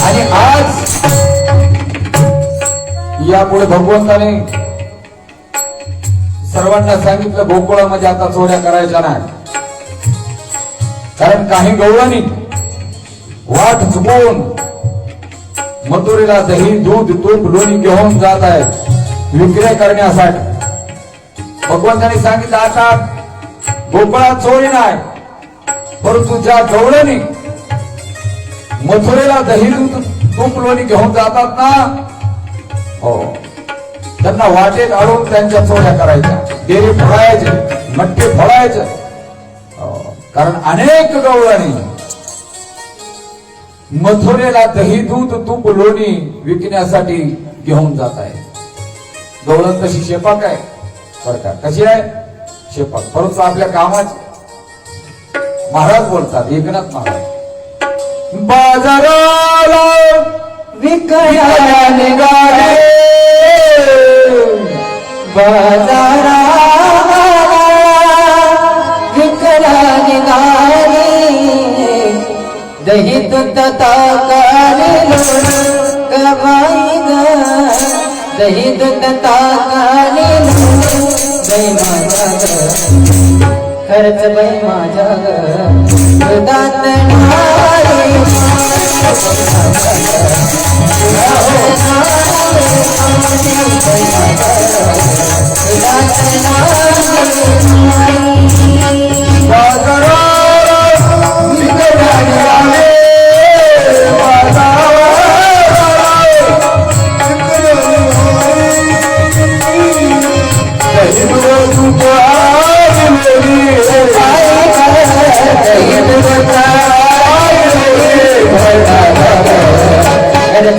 आणि आज यापुढे भगवंताने सर्वांना सांगितलं गोकुळामध्ये आता चोऱ्या करायच्या नाही, कारण काही गवळणी वाट चुकवून मथुरेला दही दूध तूप लोणी घेऊन जात आहेत विक्री करण्यासाठी. भगवंताने सांगितलं आता गोकुळात चोरी नाही, परंतु ज्या गवळणी मथुरेला दही दूध तूप लोणी घेऊन जातात ना, हो, त्यांना वाटेत अडवून त्यांच्या चोऱ्या करायच्या, डेरे फोडायचे, मटके फोडायचे. कारण अनेक गवळणी मथुरेला दही दूध तूप लोणी विकण्यासाठी घेऊन जात आहे. गवळण तशी शेपाक आहे बरं का, कशी आहे शेपाक, परंतु आपल्या कामाची. महाराज बोलतात, एकनाथ महाराज, बाजाराला विकायला निघाले, बाजारा विकला निघाले, दही दूध ताकाले लोण गवाई ग, दही दूध ताकाले लोण बाई माझ्या ग, खरंच बाई माझ्या ग, दुधात नारे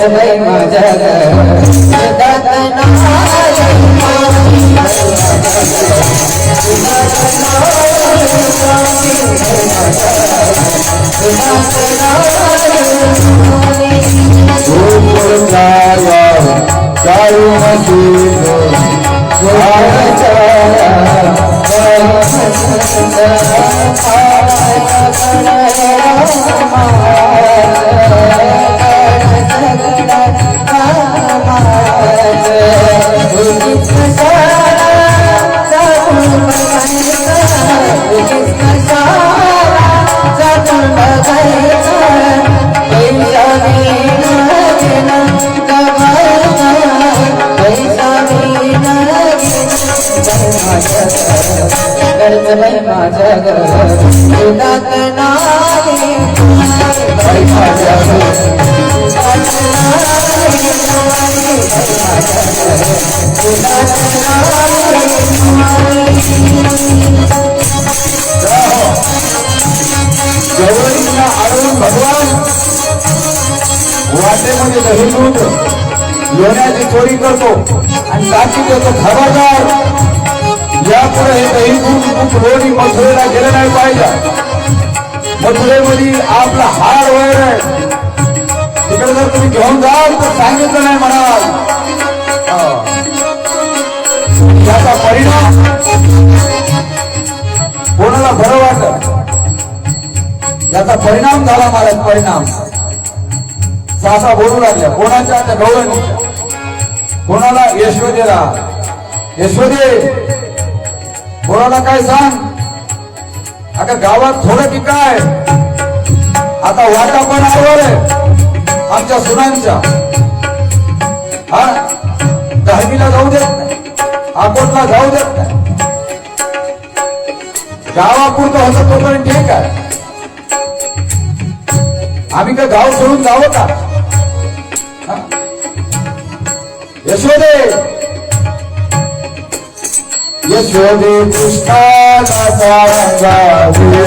बाई माझ्या बाई माझ्या दुधात नारे बाई माझ्या गवळींना अडवून भगवान वाटेमध्ये दही दूध लोण्याची चोरी करतो आणि टाकी देतो. खबरदार, यापुढे हे दही दूध तूप लोणी मथुरेला गेलं नाही पाहिजे. मथुरेमध्ये आपला हार वैर आहे, तिकडे जर तुम्ही घेऊन जाल तर सांगितलं नाही म्हणाल. याचा परिणाम कोणाला बरं वाटत, याचा परिणाम झाला महाराज. परिणाम सासा बोलू लागल्या कोणाच्या, त्या गवळणी. कोणाला? यशोदेला. यशोदे कोणाला काय सांग, आता गावात थोडं की काय, आता वाटा पण आवड आमच्या सुनांच्या. हा, दहावीला जाऊ देत नाही, अकोटला जाऊ देत नाही. गावापुरतं होतं तोपर्यंत ठीक आहे, आम्ही काय गाव सोडून जावं का? यशोदे यशोदे कृष्णाला सांगावे,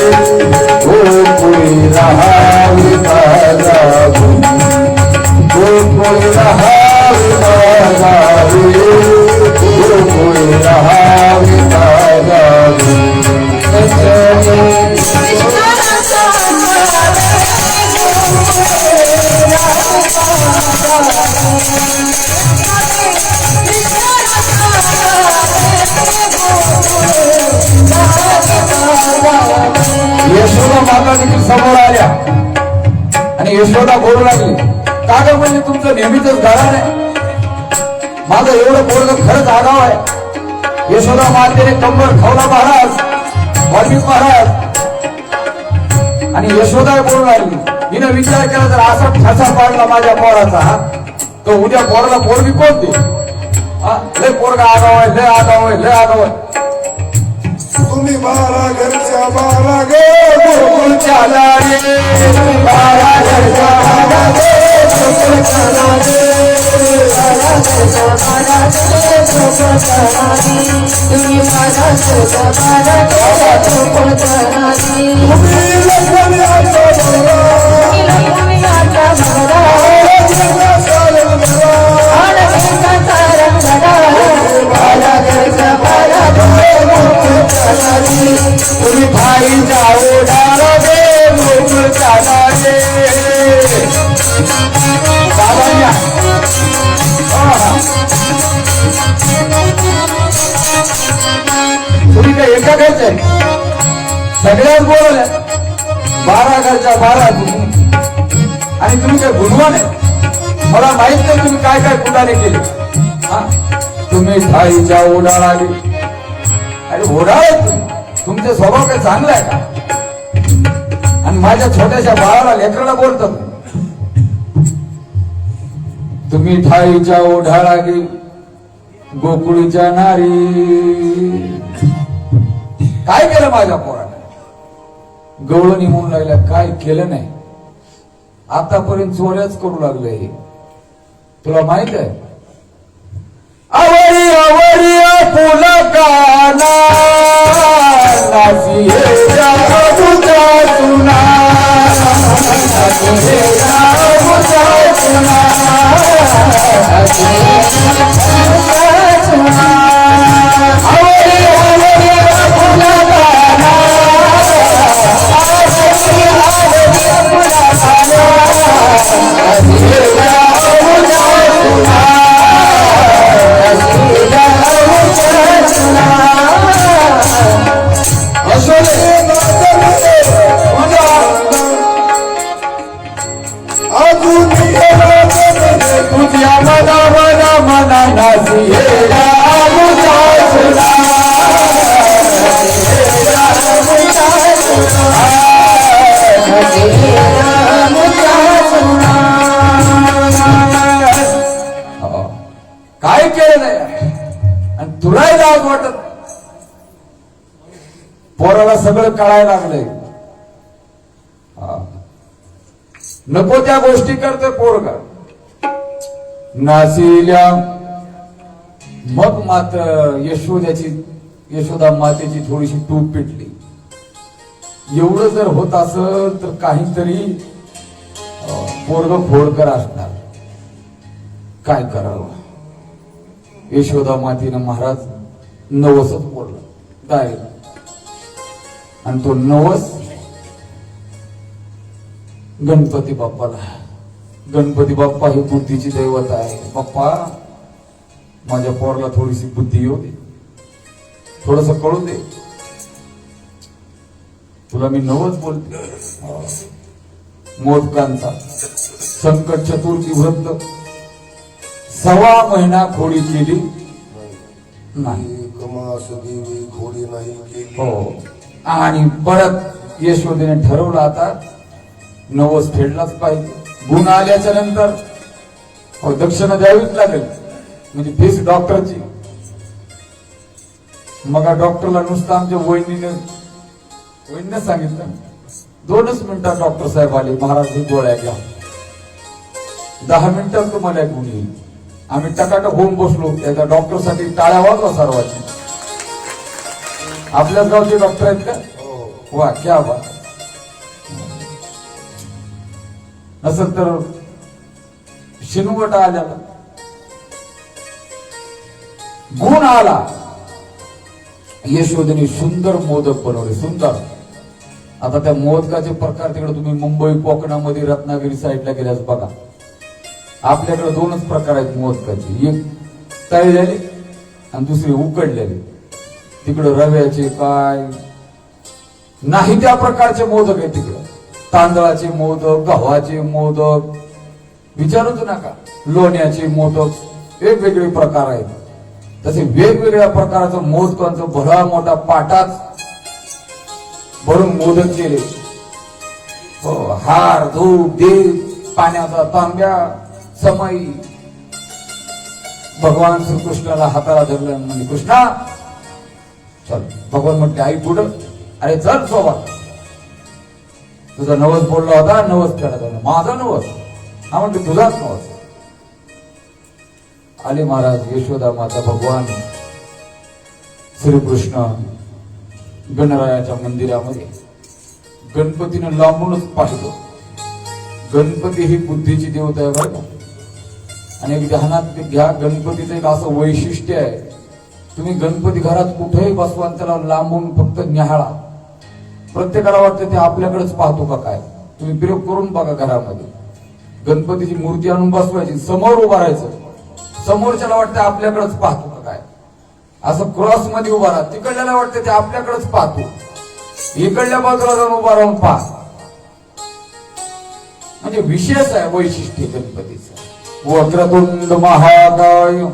गोकुळी राहावी माझावी, गोकुळी राहावी माझावी, गोकुळी राहावी माझावी. यशोदा माता देखील समोर आल्या. आणि यशोदा बोलू लागली, का ग म्हणजे तुमचं नेहमीच घराण आहे, माझं एवढं पोरग खरंच आगाव आहे. यशोदा मातेने कंबर खवला महाराज, वाल्मिक महाराज. आणि यशोदा बोलू लागली, हिनं विचार केला तर असा ठसा पाडला माझ्या पोराचा, हा तो उद्या पोराला पोरगी कोण दे? लय पोरगा आगाव आहे, लय आगाव आहे, लय आगाव आहे. तुम्ही बारा घरच्या बारा गे गोकुळच्या लाडे, बारा घरच्या बारा गे, गोकुळच्या लाडे. तुम्ही लक्ष्मीचा तुम्ही भाईच्या ओढाला गे गोकुळच्या लाडे. बाबांना तुम्ही काय एका घरचे सगळ्याच बोलवल्या, 12 घरच्या 12 तुम्ही, आणि तुम्ही काय गुणवान आहे? मला माहित नाही तुम्ही काय काय कुठाने केले. तुम्ही थाईच्या ओढाळा गे. अरे ओढाळ तुमचे स्वभाव काय चांगला आहे का? आणि माझ्या छोट्याशा बाळाला लेकराला बोलतात तुम्ही ठाईच्या ओढाळा गे गोकुळीच्या नारी. काय केलं माझ्या पोराने? गवळणी म्हणून लागल्या, काय केलं नाही. आतापर्यंत चोऱ्याच करू लागले. तुला माहित आहे? आवडी आवडी पुलकाना नासी हे जाऊचा सुना, नासी हे जाऊचा सुना, नासी हे जाऊचा सुना. आवडी आवडी पुलकाना, आवडी आवडी पुलकाना, नासी हे जाऊचा सुना. तुझ्या मना मना मना नासी हे रामुचा सुना, काय केलं नाही आणि तुलाही लाज वाटत. पोराला सगळं कळायला लागलंय. नको त्या गोष्टी करते पोरगा. नासिल्या मग मात्र यशोदा मातेची थोडीशी टूप पेटली. एवढं जर होत असेल तर काहीतरी पोरग खोडकर असणार. काय करावं? यशोदा मातेनं महाराज नवसच बोलला डायरेक्ट. आणि तो नवस गणपती बाप्पाला. गणपती बाप्पा ही बुद्धीची दैवत आहे. बाप्पा माझ्या पोराला थोडीशी बुद्धी येऊ दे, थोडस कळू दे. तुला मी नवस बोलते. मोदकांचा संकट चतुर्थी व्रत 1.25 महिना खोडी केली नाही. कमास देवी खोडी नाही केली. हो. आणि परत यशोदेने ठरवलं आता नवस फेडलाच पाहिजे. गुण आल्याच्या नंतर दक्षिणा द्यावीच लागेल, म्हणजे फीस डॉक्टरची. मग डॉक्टरला नुसतं आमच्या वहिनीने सांगितलं 2च मिनिटात डॉक्टर साहेब आले. महाराज ही गोळ्या घ्या, 10 मिनिटात तुम्हाला गुण येईल. आम्ही टकाटक होऊन बसलो. त्या डॉक्टरसाठी टाळ्या वाजवा सर्वांची. आपल्याच गावचे डॉक्टर आहेत का? वा क्या बात. नसेल तर शिनवट आल्याला गुण आला. यशोदेने सुंदर मोदक बनवले, सुंदर. आता त्या मोदकाचे प्रकार तिकडे तुम्ही मुंबई कोकणामध्ये रत्नागिरी साईडला गेल्यास बघा. आपल्याकडे 2च प्रकार आहेत मोदकाचे. एक तळलेले आणि दुसरे उकडलेले. तिकडे रव्याचे काय नाही त्या प्रकारचे मोदक आहेत तिकडे. तांदळाचे मोदक, गव्हाचे मोदक, विचारूच नका. लोण्याचे मोदक, वेगवेगळे प्रकार आहेत. तसे वेगवेगळ्या प्रकाराचं मोदकांचं भला मोठा पाटाच भरून मोदक केले. हो, हार, धूप, दीप, पाण्याचा तांब्या, समई. भगवान श्रीकृष्णाला हाताला धरलं म्हणजे कृष्णा चल. भगवान म्हटले आई पुढं. अरे चल सोबत. तुझा नवस बोलला होता, नवस फेडा झाला. माझा नवस? हा म्हणते तुझाच नवस. आले महाराज. यशोदा माता, भगवान श्रीकृष्ण गणरायाच्या मंदिरामध्ये. गणपतीनं लांबूनच पाहिलं. गणपती ही बुद्धीची देवता आहे बरं का. आणि एक ध्यानात घ्या, गणपतीचं एक असं वैशिष्ट्य आहे, तुम्ही गणपती घरात कुठेही बसवा आणि त्याला लांबून फक्त निहाळा. प्रत्येकाला वाटतं ते आपल्याकडेच पाहतो का काय. तुम्ही प्रयोग करून बघा. घरामध्ये गणपतीची मूर्ती आणून बसवायची, समोर उभा राहायचं. समोरच्याला वाटतं आपल्याकडेच पाहतो का काय. असं क्रॉस मध्ये उभा राहा. तिकडल्याला वाटतं ते आपल्याकडेच पाहतो. इकडल्या बाजूला जाऊन उभा राहून पहा. म्हणजे विशेष आहे वैशिष्ट्य गणपतीचं. वक्रतुंड महाकाय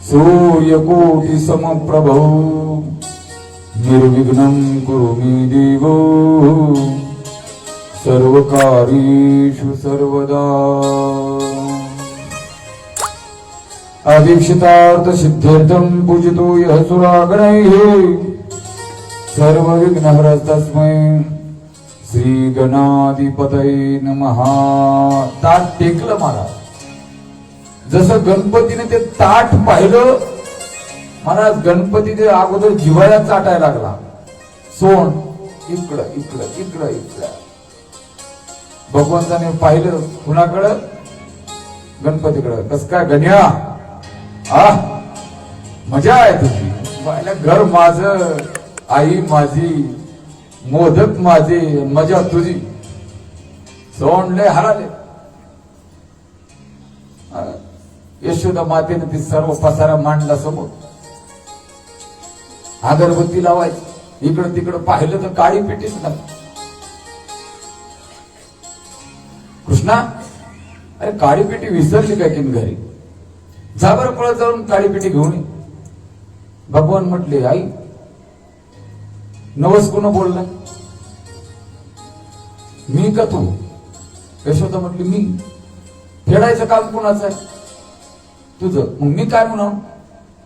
सूर्यकोटि समप्रभ निर्विघ्नं कुरु मे देव सर्वकार्येषु सर्वदा. अदीक्षितार्थ सिद्ध्यर्थं पूजितो यः सुरागणैः सर्वविघ्नहर तस्मै श्री गणाधिपतये नमः. ताट टेकलं महाराज. जसं गणपतीने ते ताट पाहिलं महाराज, गणपतीने अगोदर जिव्हाळ्यात चाटायला लागला. सोन इकडं इकडं इकडं इकडं. भगवंताने पाहिलं कुणाकडं? गणपतीकडं. कस काय गण्या, आ मजा आहे तुझी. घर माझं, आई माझी, मोदक माझे, मजा तुझी. सोंडले हराले. यशोदा मातेने ती सर्व पसारा मांडला समोर. अगरबत्ती लावायची. इकडं तिकडं पाहिलं तर काळी पेटीच नाही. कृष्णा, अरे काळी पेटी विसरली काय की घरी? जा बरं पळत जाऊन काळी पेटी घेऊन ये. भगवान म्हटले आई नवस कोण बोलला? मी का तू? यशोदा म्हटली मी. फेडायचं काम कोणाचं आहे? तुझं. मग मी काय म्हणून?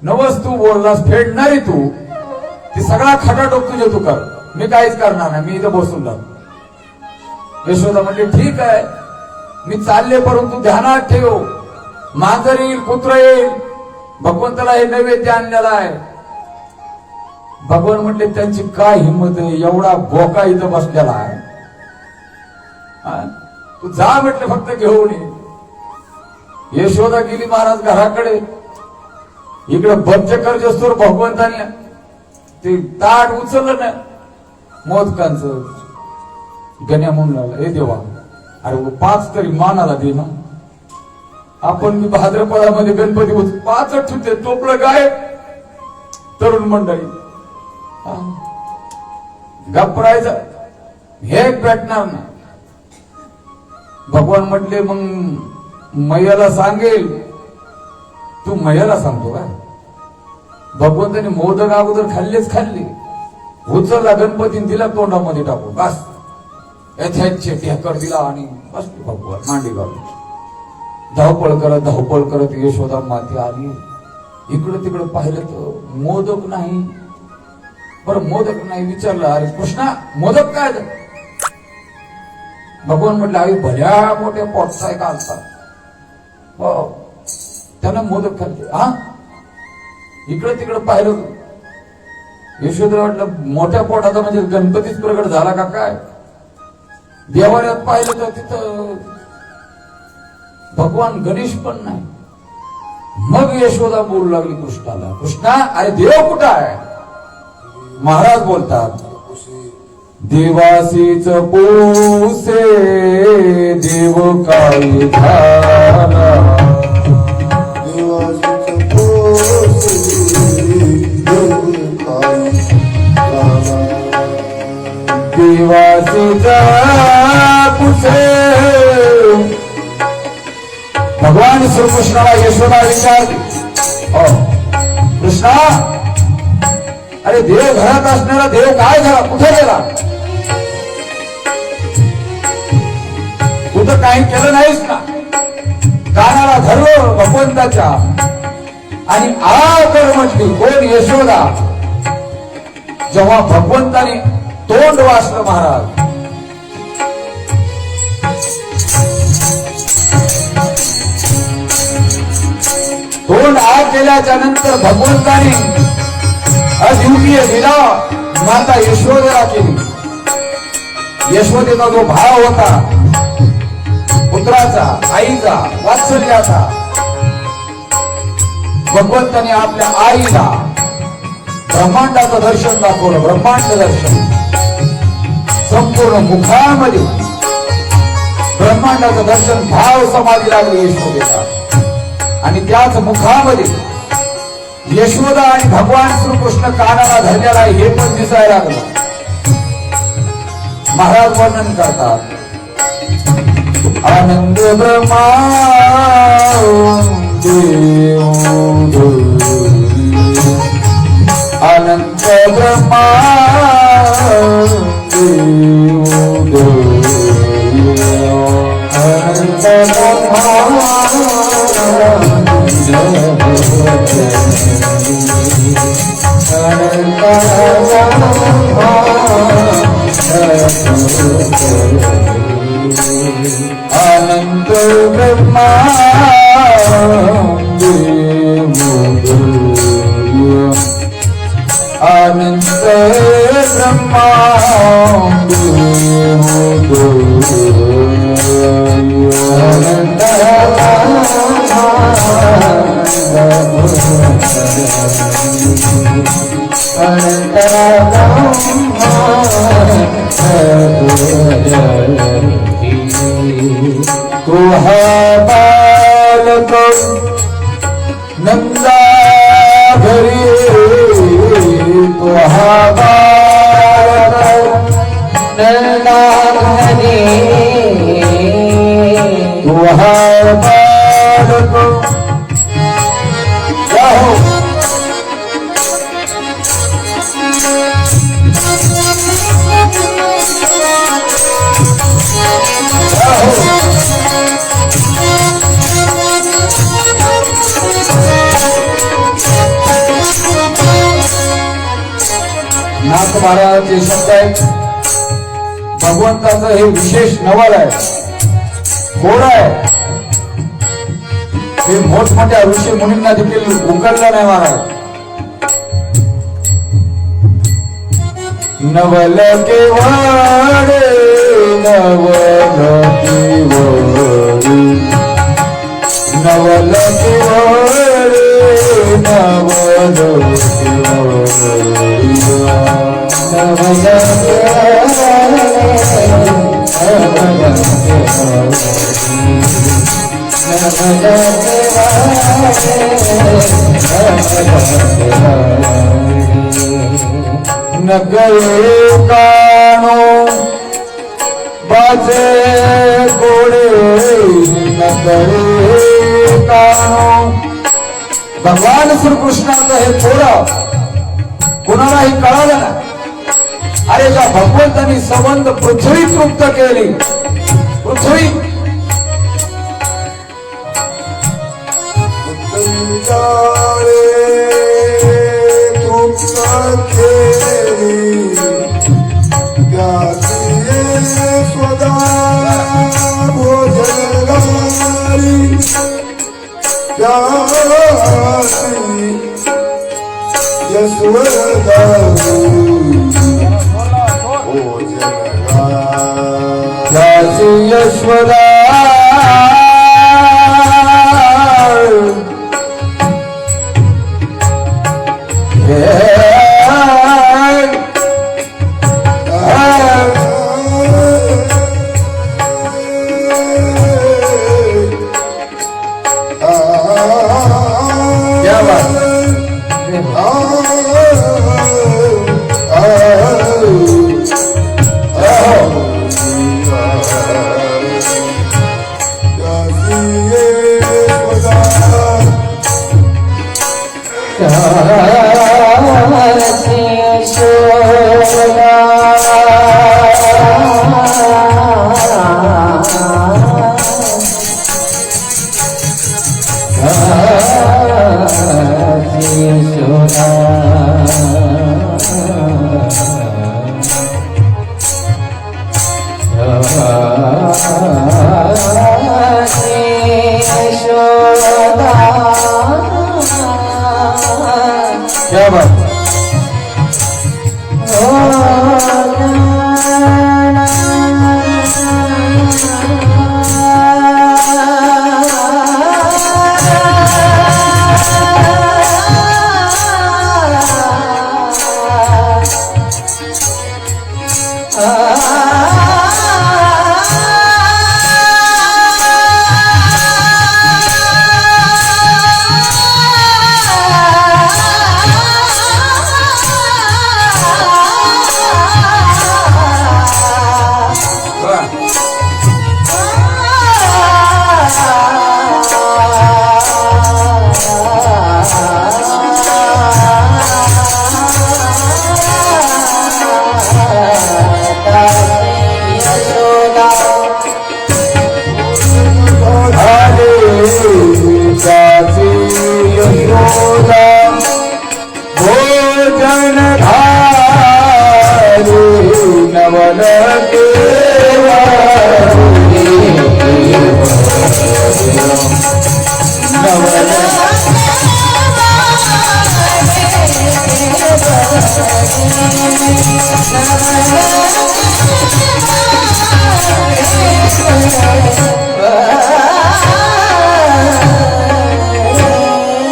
नवस तू बोललास, फेडणारी तू. ती सगळा खटाटोप तुझे तू कर. मी काहीच करणार नाही. मी इथं बसून राहतो. यशोदा म्हटली ठीक आहे, मी चालले, परंतु ध्यानात ठेव, मांजर येईल, कुत्र येईल. भगवंताला हे नैवेद्य आणलेला आहे. भगवान म्हटले त्यांची काय हिंमत आहे, एवढा बोका इथं बसलेला आहे. तू जा म्हटले, फक्त घेऊन ये. यशोदा गेली महाराज घराकडे. इकडे बच्चकर जसोर भगवंताने ते ताट उचललं ना मोदकांचं. गण्या म्हणून लागला, हे देवा अरे 5 तरी मानाला दे ना. आपण मी भाद्रपदामध्ये गणपती 5 ठेवते. टोपलं गायब. तरुण मंडळी गप्रायचं, हे भेटणार ना. भगवान म्हटले मग मैयाला सांगेल. तू मैयाला सांगतो का? भगवंताने मोदक अगोदर खाल्लेच खाल्ले. उचलला गणपतीने दिला तोंडामध्ये टाकून. बस ढेकर दिला आणि बस भगवान मांडी घालून धावपळ करत यशोदा माते आली. इकडं तिकडं पाहिलं तर मोदक नाही. बरं मोदक नाही. विचारलं अरे कृष्णा मोदक काय? भगवान म्हटलं आई भल्या मोठ्या पोटचा आहे का? हो, त्यानं मोदक खाल्ले. हा, इकडं तिकडं पाहिलं. यशोदा वाटलं मोठ्या पोटाचा म्हणजे गणपतीच प्रगट झाला का काय? देवालयात पाहिलं तर तिथं भगवान गणेश पण नाही. मग यशोदा बोलू लागली कृष्णाला, कृष्णा अरे देव कुठं आहे? महाराज बोलतात देवासीच पोसे देव काय झाला. देवासीच पोसे देव काय झाला. आदिवासीचा पुसे भगवान श्रीकृष्णाला यशोदा विचारली, हो कृष्णा, अरे देव घरात असणारा देव काय झाला, कुठे गेला? तू तर काही केलं नाहीस ना. कानाला धरलं भगवंताच्या आणि आकर म्हटली. कोण? यशोदा. जेव्हा भगवंताने तोंड वाचलं महाराज, तोंड आग केल्याच्या नंतर भगवंताने अद्वितीय दिला माता यशोदेला केली. यशोदेचा जो भाव होता पुत्राचा, आईचा, वात्सल्याचा, भगवंताने आपल्या आईला ब्रह्मांडाचं दर्शन दाखवलं. ब्रह्मांड दर्शन संपूर्ण मुखामध्ये ब्रह्मांडाचं दर्शन, भाव समाधी लागली यशोदेला. आणि त्याच मुखामध्ये यशोदा आणि भगवान श्रीकृष्ण कानाला धरलेला आहे हे पण दिसायला लागलं. महाराज वर्णन करतात, आनंद ब्रह्मा अनंत ब्रह्मा अनंत अनंत ब्रह्मा अनंत ब्रह्मा तू बालक नंदा घरी, तू बालक नंदा घरी, तू बालक जाओ. नाथ महाराजांचे शब्द आहेत. भगवंताचं हे विशेष नवल आहे, गोड आहे. हे मोठमोठ्या ऋषी मुनींना देखील उकललं नाही महाराज. नवल केवळे नवल केवळे नवल केवळे नवल नगरे कानो बाजे गोडे नगरे कानो. भगवान श्रीकृष्णाचं हे थोडं कोणालाही कळालं ना. अरे ज्या भगवंतांनी संबंध पृथ्वी तृप्त केली, पृथ्वी स्वदा भोजनगारी यशोदा याची यशोदा क्या बात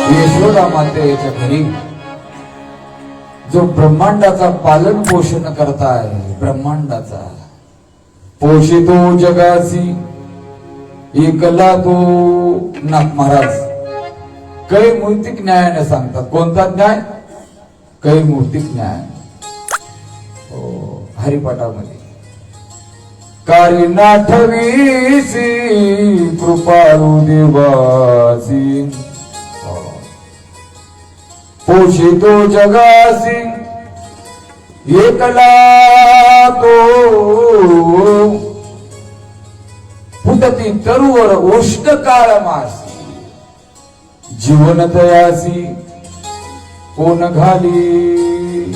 यशोदा मातेच्या घरी जो ब्रह्मांडाचा पालन पोषण करताय, ब्रह्मांडाचा पोषितो जगासी एकला तो नाथ महाराज कैमूर्तिक न्यायाने सांगतात. कोणता न्याय? कैमूर्तिक न्याय. हरिपाठामध्ये कार्य नाठवीसी कृपाळू देवासी पोषितो जगासी एकला तो फुटती तरुवर उष्ण काळ मासी जीवन तयासी कोण घाली.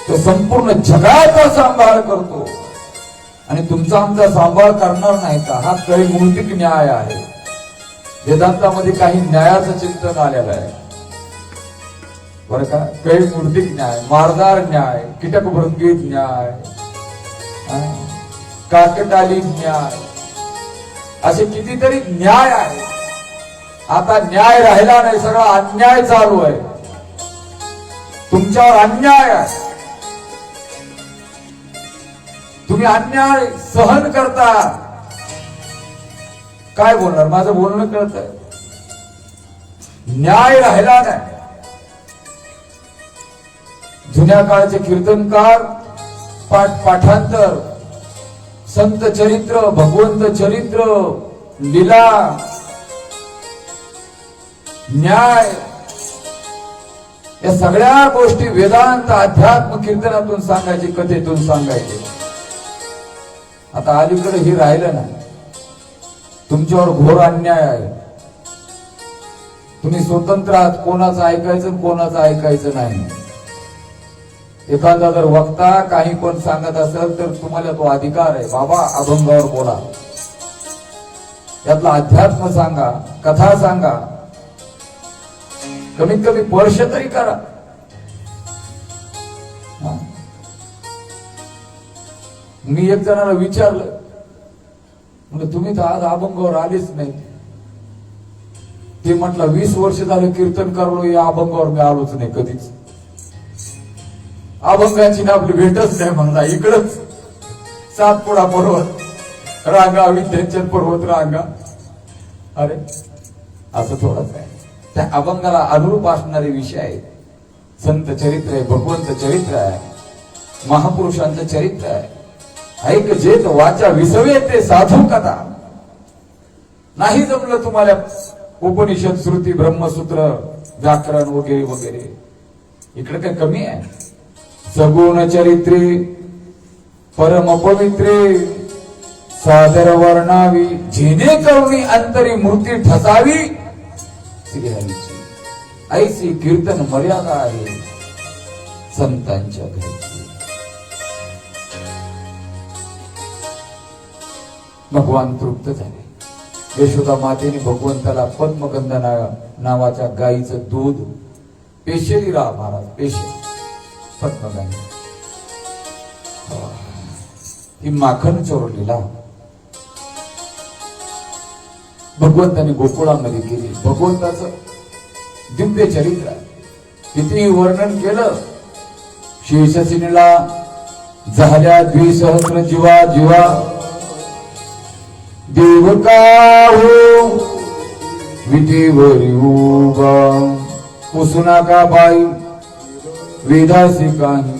तो संपूर्ण जगाचा सांभाळ करतो आणि तुमचा आमचा सांभाळ करणार नाही का? हा कैमूर्तिक न्याय आहे. वेदांतामध्ये काही न्यायाचं चिंतन आलेलं आहे बरं का. कैमूर्तिक न्याय, मारदार न्याय, कीटकभृंगीत न्याय, काकटाली न्याय, असे कितीतरी न्याय आहे. आता न्याय राहिला नाही, सगळा अन्याय चालू आहे. तुमच्यावर अन्याय आहे, तुम्ही अन्याय सहन करता. काय बोलणार? माझं बोलणं कळत आहे. न्याय राहिला नाही. जुन्या काळचे कीर्तनकार, पाठांतर, संत चरित्र, भगवंत चरित्र, लीला, न्याय, या सगळ्या गोष्टी वेदांत अध्यात्म कीर्तनातून सांगायचे, कथेतून सांगायचे. आता अलीकडे हे राहिलं नाही. तुमच्यावर घोर अन्याय आहे. तुम्ही स्वतंत्र आहात, कोणाचं ऐकायचं कोणाचं ऐकायचं नाही. एखादा जर वक्ता काही पण सांगत असेल तर तुम्हाला तो अधिकार आहे, बाबा अभंगावर बोला, यातला अध्यात्म सांगा, कथा सांगा, कमीत कमी स्पर्श तरी करा. मी एक जणाला विचारलं, म्हणजे तुम्ही तर आज अभंगावर आलेच नाही. ते म्हटलं 20 वर्ष झालं कीर्तन करलो, या अभंगावर मी आलोच नाही कधीच. अभंगाची ना आपली भेटच नाही म्हणला. इकडच सातपुडा पर्वत रांगा, विंध्याचल पर्वत रांगा. अरे असं थोडंच आहे. त्या अभंगाला अनुरूप असणारे विषय आहेत. संत चरित्र आहे, भगवंत चरित्र आहे, महापुरुषांचं चरित्र आहे. ऐक जेत वाचा विसवे ते साधू कथा. नाही जमलं तुम्हाला उपनिषद, श्रुती, ब्रह्मसूत्र, व्याकरण वगैरे वगैरे. इकडे काय कमी आहे? सगुण चरित्रे परम पवित्रे सादर वर्णावी, जेणेकरून अंतरी मूर्ती ठसावी श्रीहरीची. ऐसी कीर्तन मर्यादा आहे संतांच्या घरची. भगवान तृप्त झाले. यशोदा मातेने भगवंताला पद्मगंधा नावाच्या गायीचं दूध पेशेली राहा महाराज, पेशे पद्मगंधा ही माखन चोरलेला भगवंताने गोकुळामध्ये केली. भगवंताचं दिव्य चरित्र कितीही वर्णन केलं. शेषसिनीला झाल्या 2,000 जीवा जीवा देवका हो विटेवरी उभा पुसुना का बाई वेदासी काही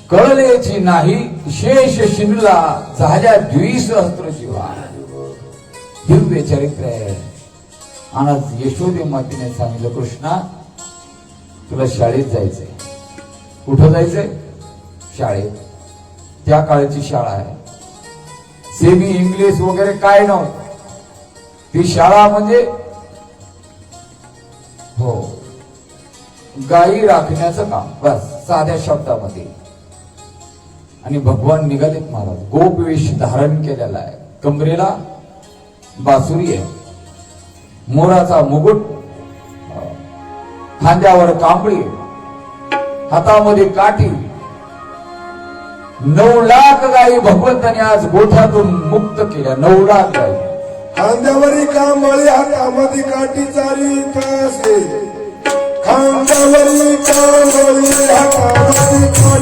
कळलेची नाही. शेष शिनला झाल्या 2,000 जीवा. दिव्य चरित्र आहे. आणि यशोदे मातेने सांगितलं, कृष्णा तुला शाळेत जायचंय. कुठं जायचंय? शाळेत. त्या काळची शाळा आहे. सेमी इंग्लिश वगैरे काय नव्हतं. ती शाळा म्हणजे हो गायी राखण्याचं काम, बस साध्या शब्दामध्ये. आणि भगवान निघालेत महाराज. गोपवेश धारण केलेला आहे. कमरेला बासुरी आहे, मोराचा मुकुट, खांद्यावर कांबळी, हातामध्ये काठी. 9 लाख गायी भगवंताने आज गोठ्यातून मुक्त केल्या. 9 लाख गायी. खांद्यावरी कांबळी, हातामध्ये काठी, चारी कसे. खांद्यावरी कांबळी, हातामध्ये काठी.